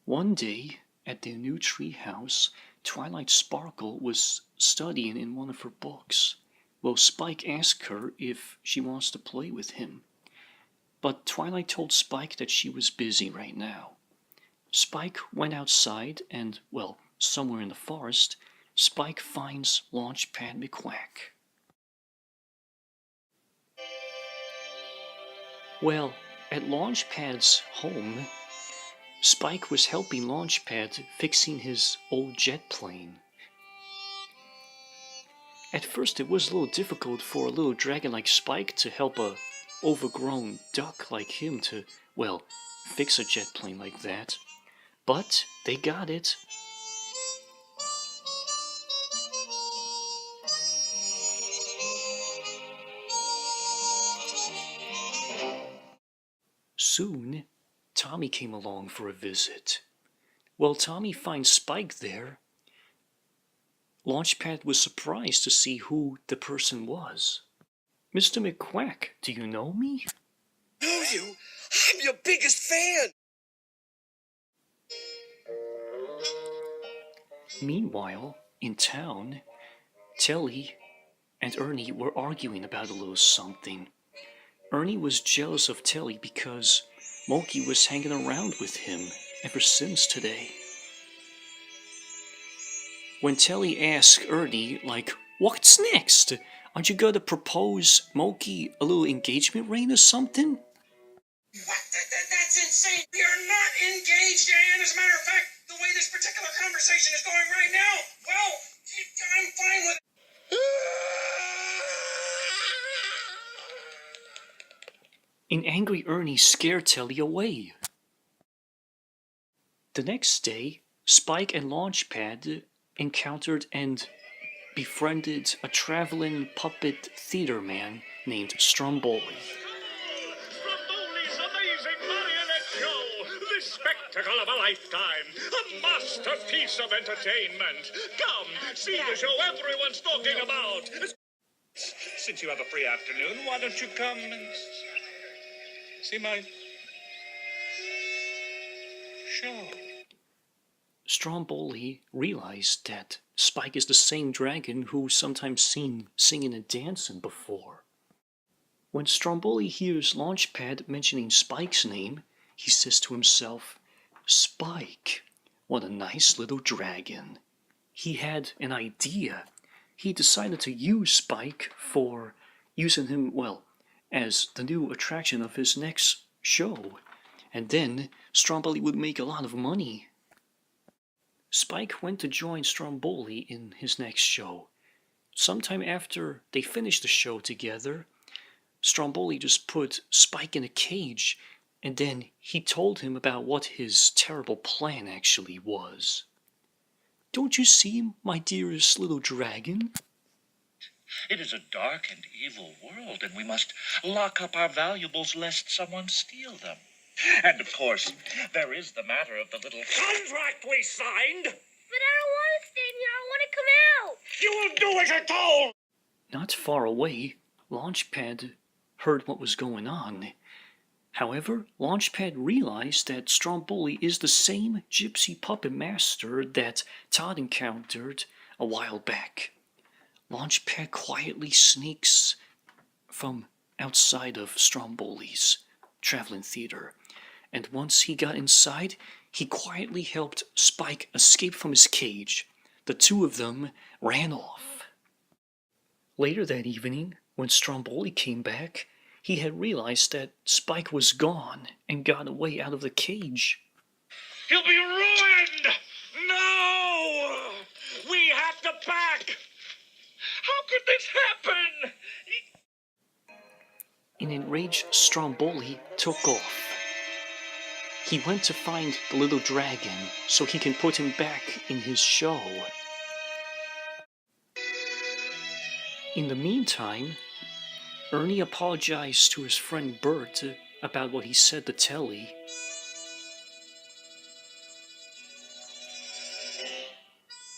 One day, at their new treehouse, Twilight Sparkle was studying in one of her books. Well, Spike asked her if she wants to play with him. But Twilight told Spike that she was busy right now. Spike went outside and, well, somewhere in the forest, Spike finds Launchpad McQuack. Well, at Launchpad's home, Spike was helping Launchpad fixing his old jet plane. At first it was a little difficult for a little dragon like Spike to help a overgrown duck like him to, well, fix a jet plane like that. But they got it. Soon, Tommy came along for a visit. Well, Tommy finds Spike there. Launchpad was surprised to see who the person was. Mr. McQuack, do you know me? Know you? I'm your biggest fan! Meanwhile, in town, Telly and Ernie were arguing about a little something. Ernie was jealous of Telly because Moki was hanging around with him ever since today. When Telly asked Ernie, like, what's next? Aren't you gonna propose Moki a little engagement ring or something? What? That's insane! We are not engaged, and as a matter of fact, the way this particular conversation is going right now, well, I'm fine with it. An angry Ernie scared Telly away. The next day, Spike and Launchpad encountered and befriended a traveling puppet theater man named Stromboli. Stromboli's amazing marionette show! The spectacle of a lifetime! A masterpiece of entertainment! Come, see the show everyone's talking about! Since you have a free afternoon, why don't you come and see my show? Stromboli realized that Spike is the same dragon who sometimes seen singing and dancing before. When Stromboli hears Launchpad mentioning Spike's name, he says to himself, Spike, what a nice little dragon. He had an idea. He decided to use Spike for using him, well, as the new attraction of his next show. And then Stromboli would make a lot of money. Spike went to join Stromboli in his next show. Sometime after they finished the show together, Stromboli just put Spike in a cage, and then he told him about what his terrible plan actually was. Don't you see, my dearest little dragon? It is a dark and evil world, and we must lock up our valuables lest someone steal them. And of course, there is the matter of the little contract we signed. But I don't want to stay here. I want to come out. You will do as you're told. Not far away, Launchpad heard what was going on. However, Launchpad realized that Stromboli is the same gypsy puppet master that Todd encountered a while back. Launchpad quietly sneaks from outside of Stromboli's traveling theater, and once he got inside, he quietly helped Spike escape from his cage. The two of them ran off. Later that evening, when Stromboli came back, he had realized that Spike was gone and got away out of the cage. You'll be ruined! No! We have to pack! How could this happen? An enraged Stromboli took off. He went to find the little dragon so he can put him back in his show. In the meantime, Ernie apologized to his friend Bert about what he said to Telly.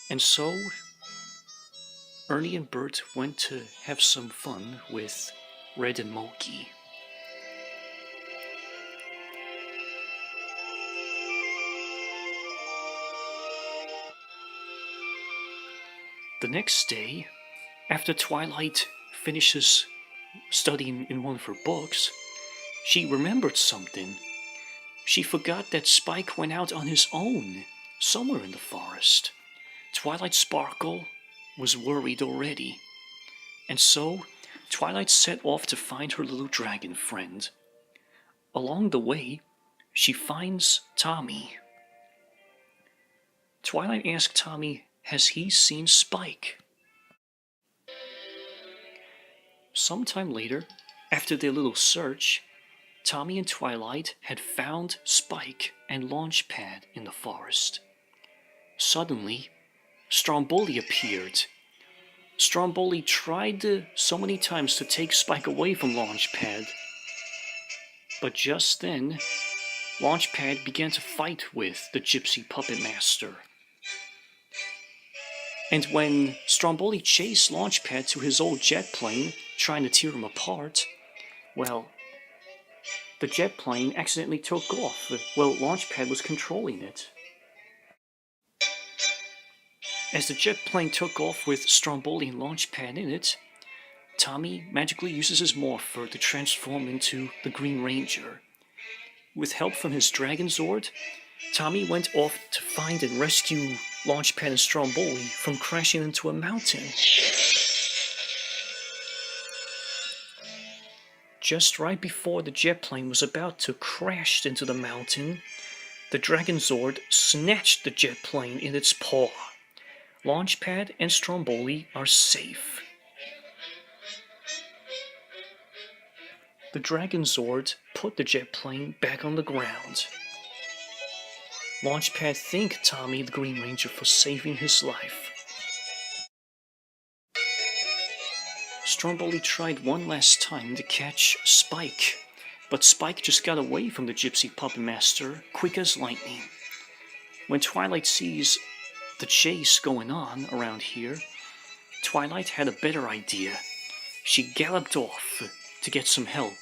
And so, Ernie and Bert went to have some fun with Red and Moki. The next day, after Twilight finishes studying in one of her books, she remembered something. She forgot that Spike went out on his own, somewhere in the forest. Twilight Sparkle was worried already, and so Twilight set off to find her little dragon friend. Along the way, she finds Tommy. Twilight asks Tommy, has he seen Spike? Sometime later, after their little search, Tommy and Twilight had found Spike and Launchpad in the forest. Suddenly, Stromboli appeared. Stromboli tried so many times to take Spike away from Launchpad, but just then, Launchpad began to fight with the Gypsy Puppet Master. And when Stromboli chased Launchpad to his old jet plane, trying to tear him apart, well, the jet plane accidentally took off. Well, Launchpad was controlling it. As the jet plane took off with Stromboli and Launchpad in it, Tommy magically uses his morpher to transform into the Green Ranger. With help from his Dragon Zord, Tommy went off to find and rescue Launchpad and Stromboli from crashing into a mountain. Just right before the jet plane was about to crash into the mountain, the Dragon Zord snatched the jet plane in its paw. Launchpad and Stromboli are safe. The Dragon Zord put the jet plane back on the ground. Launchpad thanked Tommy the Green Ranger for saving his life. Stromboli tried one last time to catch Spike, but Spike just got away from the Gypsy Puppet Master quick as lightning. When Twilight sees the chase going on around here, Twilight had a better idea. She galloped off to get some help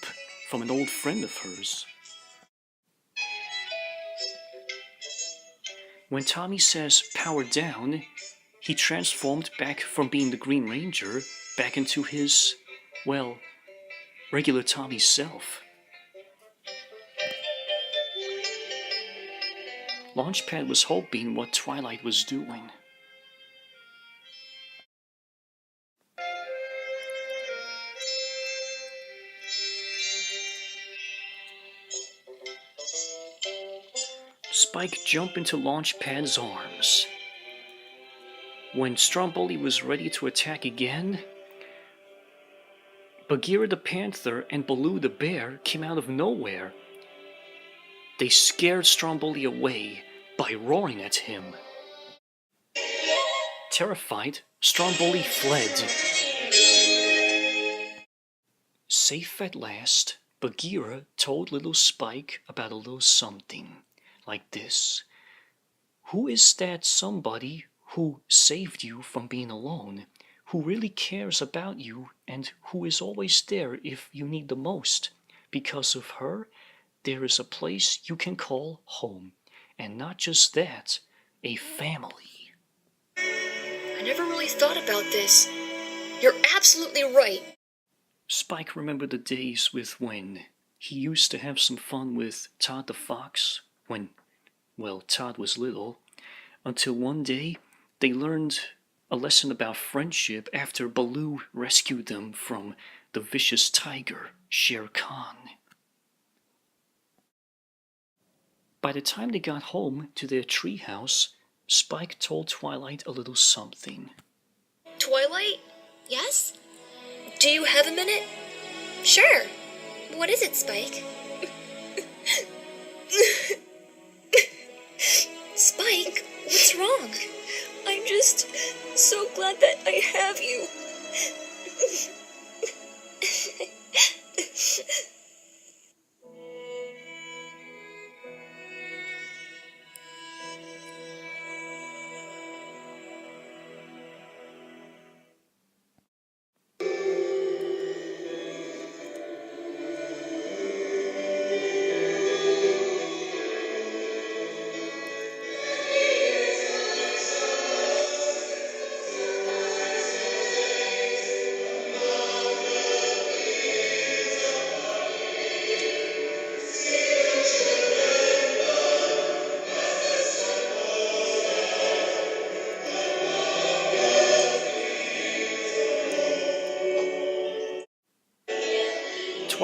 from an old friend of hers. When Tommy says power down, he transformed back from being the Green Ranger back into his, well, regular Tommy self. Launchpad was hoping what Twilight was doing. Spike jumped into Launchpad's arms. When Stromboli was ready to attack again, Bagheera the Panther and Baloo the Bear came out of nowhere. They scared Stromboli away by roaring at him. Terrified, Stromboli fled. Safe at last, Bagheera told little Spike about a little something like this. Who is that somebody who saved you from being alone, who really cares about you and who is always there if you need the most? Because of her, there is a place you can call home. And not just that, a family. I never really thought about this. You're absolutely right. Spike remembered the days with when he used to have some fun with Todd the Fox when, well, Todd was little, until one day they learned a lesson about friendship after Baloo rescued them from the vicious tiger, Shere Khan. By the time they got home to their treehouse, Spike told Twilight a little something. Twilight? Yes? Do you have a minute? Sure. What is it, Spike? Spike, what's wrong? I'm just so glad that I have you.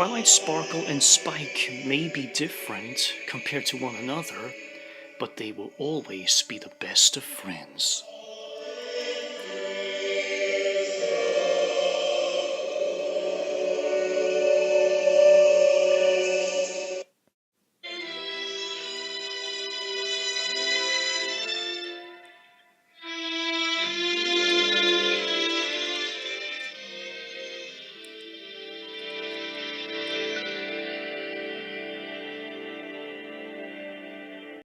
Twilight Sparkle and Spike may be different compared to one another, but they will always be the best of friends.